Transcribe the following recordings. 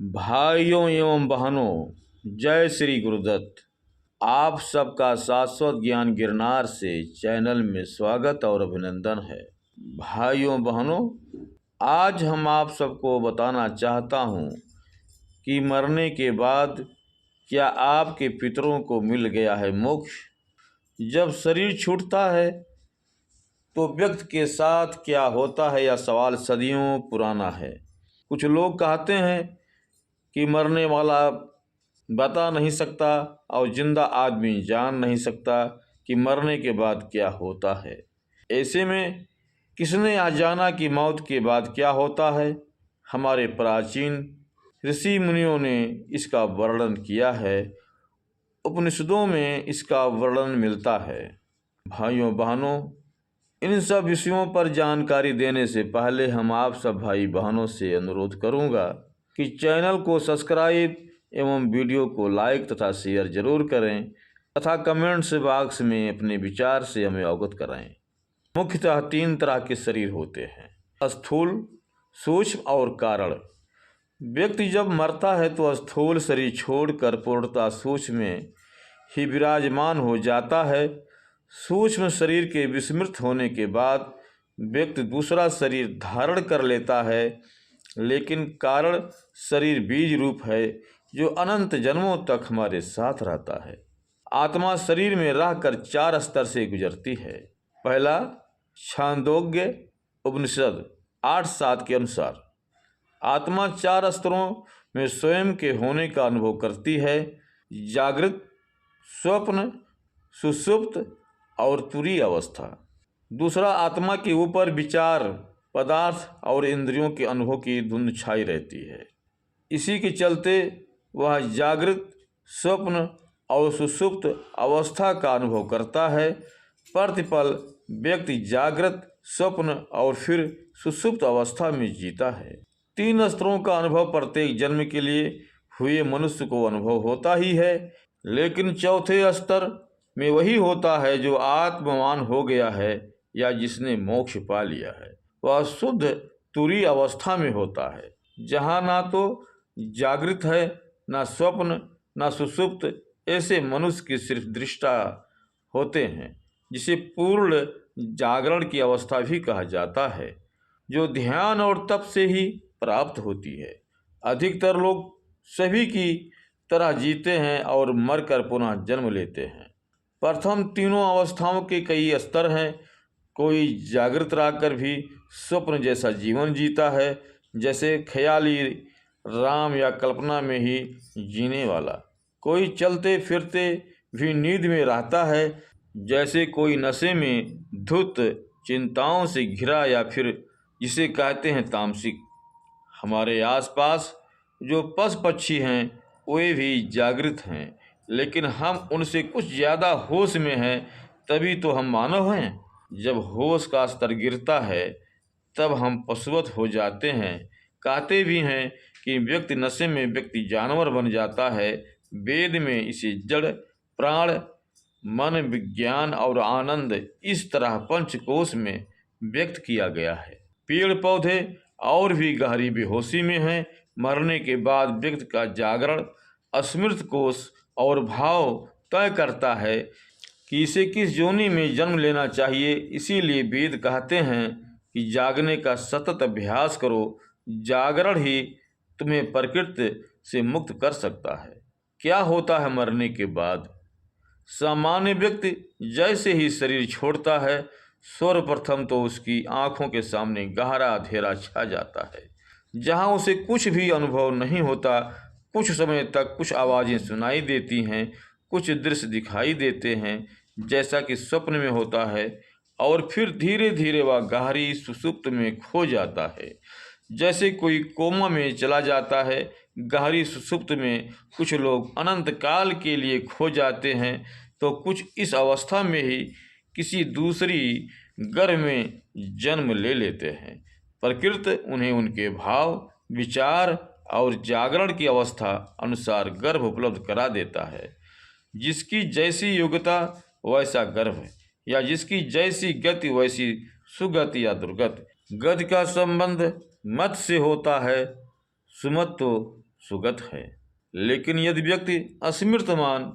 भाइयों एवं बहनों, जय श्री गुरुदत्त। आप सबका शाश्वत ज्ञान गिरनार से चैनल में स्वागत और अभिनंदन है। भाइयों बहनों, आज हम आप सबको बताना चाहता हूँ कि मरने के बाद क्या आपके पितरों को मिल गया है मोक्ष। जब शरीर छूटता है तो व्यक्ति के साथ क्या होता है, यह सवाल सदियों पुराना है। कुछ लोग कहते हैं कि मरने वाला बता नहीं सकता और जिंदा आदमी जान नहीं सकता कि मरने के बाद क्या होता है। ऐसे में किसने आज जाना कि मौत के बाद क्या होता है। हमारे प्राचीन ऋषि मुनियों ने इसका वर्णन किया है, उपनिषदों में इसका वर्णन मिलता है। भाइयों बहनों, इन सब विषयों पर जानकारी देने से पहले हम आप सब भाई बहनों से अनुरोध करूंगा कि चैनल को सब्सक्राइब एवं वीडियो को लाइक तथा शेयर जरूर करें तथा कमेंट्स बॉक्स में अपने विचार से हमें अवगत कराएं। मुख्यतः 3 तरह के शरीर होते हैं, स्थूल, सूक्ष्म और कारण। व्यक्ति जब मरता है तो स्थूल शरीर छोड़कर पूर्णतः सूक्ष्म में ही विराजमान हो जाता है। सूक्ष्म शरीर के विस्मृत होने के बाद व्यक्ति दूसरा शरीर धारण कर लेता है, लेकिन कारण शरीर बीज रूप है जो अनंत जन्मों तक हमारे साथ रहता है। आत्मा शरीर में रहकर 4 स्तर से गुजरती है। पहला, छांदोग्य उपनिषद 8:7 के अनुसार आत्मा 4 स्तरों में स्वयं के होने का अनुभव करती है: जागृत, स्वप्न, सुषुप्त और तुरीय अवस्था। दूसरा, आत्मा के ऊपर विचार, पदार्थ और इंद्रियों के अनुभव की धुंध छाई रहती है। इसी के चलते वह जागृत, स्वप्न और सुषुप्त अवस्था का अनुभव करता है। प्रतिपल व्यक्ति जागृत, स्वप्न और फिर सुषुप्त अवस्था में जीता है। 3 स्तरों का अनुभव प्रत्येक जन्म के लिए हुए मनुष्य को अनुभव होता ही है, लेकिन चौथे स्तर में वही होता है जो आत्मवान हो गया है या जिसने मोक्ष पा लिया है। वह शुद्ध तुरीय अवस्था में होता है, जहाँ ना तो जागृत है, ना स्वप्न, ना सुषुप्त। ऐसे मनुष्य की सिर्फ दृष्टा होते हैं, जिसे पूर्ण जागरण की अवस्था भी कहा जाता है, जो ध्यान और तप से ही प्राप्त होती है। अधिकतर लोग सभी की तरह जीते हैं और मरकर पुनः जन्म लेते हैं। प्रथम तीनों अवस्थाओं के कई स्तर हैं। कोई जागृत रहकर भी स्वप्न जैसा जीवन जीता है, जैसे ख्याली राम या कल्पना में ही जीने वाला। कोई चलते फिरते भी नींद में रहता है, जैसे कोई नशे में धुत, चिंताओं से घिरा या फिर जिसे कहते हैं तामसिक। हमारे आसपास जो पशु पक्षी हैं वे भी जागृत हैं, लेकिन हम उनसे कुछ ज़्यादा होश में हैं, तभी तो हम मानव हैं। जब होश का स्तर गिरता है तब हम पशुवत हो जाते हैं। कहते भी हैं कि व्यक्ति नशे में व्यक्ति जानवर बन जाता है। वेद में इसे जड़, प्राण, मन, विज्ञान और आनंद इस तरह पंचकोश में व्यक्त किया गया है। पेड़ पौधे और भी गहरी बेहोशी में हैं। मरने के बाद व्यक्ति का जागरण अस्मृत कोश और भाव तय करता है कि इसे किस योनि में जन्म लेना चाहिए। इसीलिए वेद कहते हैं कि जागने का सतत अभ्यास करो, जागरण ही तुम्हें प्रकृति से मुक्त कर सकता है। क्या होता है मरने के बाद? सामान्य व्यक्ति जैसे ही शरीर छोड़ता है, सर्वप्रथम तो उसकी आंखों के सामने गहरा अंधेरा छा जाता है, जहां उसे कुछ भी अनुभव नहीं होता। कुछ समय तक कुछ आवाज़ें सुनाई देती हैं, कुछ दृश्य दिखाई देते हैं जैसा कि स्वप्न में होता है, और फिर धीरे धीरे वह गहरी सुषुप्त में खो जाता है, जैसे कोई कोमा में चला जाता है। गहरी सुषुप्त में कुछ लोग अनंत काल के लिए खो जाते हैं, तो कुछ इस अवस्था में ही किसी दूसरी गर्भ में जन्म ले लेते हैं। प्रकृति उन्हें उनके भाव, विचार और जागरण की अवस्था अनुसार गर्भ उपलब्ध करा देता है। जिसकी जैसी योग्यता वैसा गर्भ, या जिसकी जैसी गति वैसी सुगति या दुर्गति। गति का संबंध मत से होता है, सुमत तो सुगत है। लेकिन यदि व्यक्ति अस्मृतमान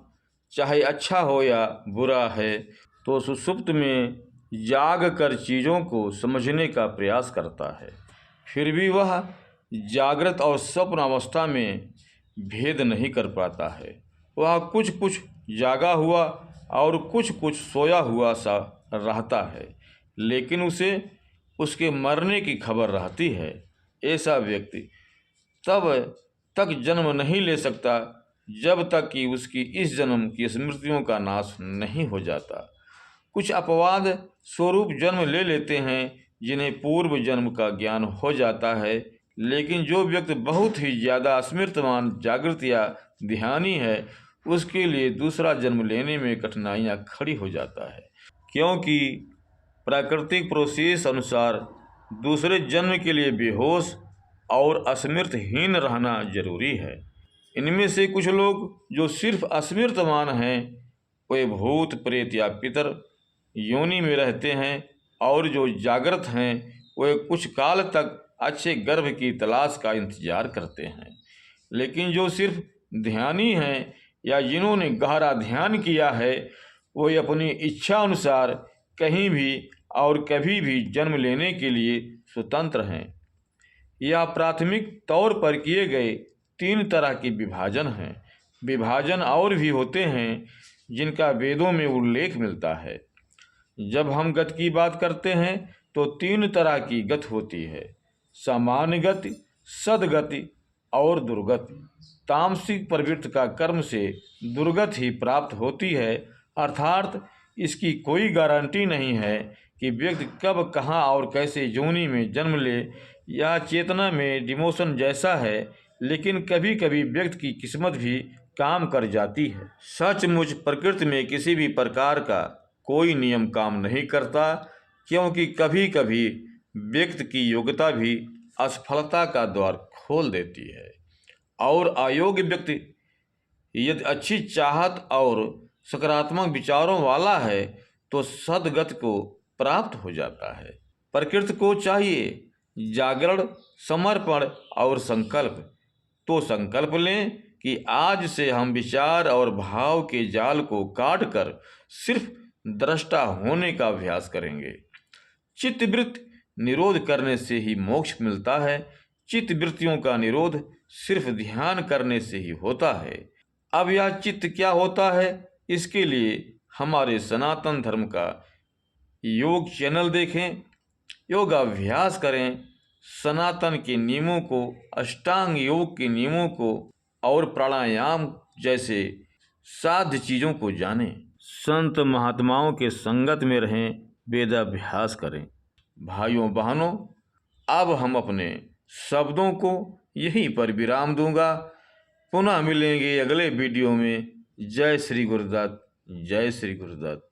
चाहे अच्छा हो या बुरा है तो सुषुप्त में जाग कर चीज़ों को समझने का प्रयास करता है, फिर भी वह जागृत और स्वप्न अवस्था में भेद नहीं कर पाता है। वह कुछ कुछ जागा हुआ और कुछ कुछ सोया हुआ सा रहता है, लेकिन उसे उसके मरने की खबर रहती है। ऐसा व्यक्ति तब तक जन्म नहीं ले सकता जब तक कि उसकी इस जन्म की स्मृतियों का नाश नहीं हो जाता। कुछ अपवाद स्वरूप जन्म ले लेते हैं जिन्हें पूर्व जन्म का ज्ञान हो जाता है, लेकिन जो व्यक्ति बहुत ही ज़्यादा स्मृतवान जागृत या ध्यानी है उसके लिए दूसरा जन्म लेने में कठिनाइयाँ खड़ी हो जाता है, क्योंकि प्राकृतिक प्रोसेस अनुसार दूसरे जन्म के लिए बेहोश और अस्मृतहीन रहना जरूरी है। इनमें से कुछ लोग जो सिर्फ अस्मृतवान हैं वे भूत प्रेत या पितर योनि में रहते हैं, और जो जागृत हैं वे कुछ काल तक अच्छे गर्भ की तलाश का इंतजार करते हैं। लेकिन जो सिर्फ ध्यानी हैं या जिन्होंने गहरा ध्यान किया है वे अपनी इच्छा अनुसार कहीं भी और कभी भी जन्म लेने के लिए स्वतंत्र हैं। यह प्राथमिक तौर पर किए गए 3 तरह के विभाजन हैं। विभाजन और भी होते हैं जिनका वेदों में उल्लेख मिलता है। जब हम गति की बात करते हैं तो 3 तरह की गति होती है: सामान्य गति, सद्गति और दुर्गति। तामसिक प्रवृत्ति का कर्म से दुर्गति ही प्राप्त होती है, अर्थात इसकी कोई गारंटी नहीं है कि व्यक्ति कब, कहाँ और कैसे योनि में जन्म ले। यह चेतना में डिमोशन जैसा है, लेकिन कभी कभी व्यक्ति की किस्मत भी काम कर जाती है। सचमुच प्रकृति में किसी भी प्रकार का कोई नियम काम नहीं करता, क्योंकि कभी कभी व्यक्ति की योग्यता भी असफलता का द्वार खोल देती है, और अयोग्य व्यक्ति यदि अच्छी चाहत और सकारात्मक विचारों वाला है तो सद्गति को प्राप्त हो जाता है। प्रकृति को चाहिए जागरण, समर्पण और संकल्प। तो संकल्प लें कि आज से हम विचार और भाव के जाल को काटकर सिर्फ दृष्टा होने का अभ्यास करेंगे। चित्तवृत्ति निरोध करने से ही मोक्ष मिलता है। चित्तवृत्तियों का निरोध सिर्फ ध्यान करने से ही होता है। अब यह चित्त क्या होता है, इसके लिए हमारे सनातन धर्म का योग चैनल देखें, योगाभ्यास करें, सनातन के नियमों को, अष्टांग योग के नियमों को और प्राणायाम जैसे साध्य चीज़ों को जानें। संत महात्माओं के संगत में रहें, वेदाभ्यास करें। भाइयों बहनों, अब हम अपने शब्दों को यहीं पर विराम दूंगा। पुनः मिलेंगे अगले वीडियो में। जय श्री गुरुदत्त, जय श्री गुरुदत्त।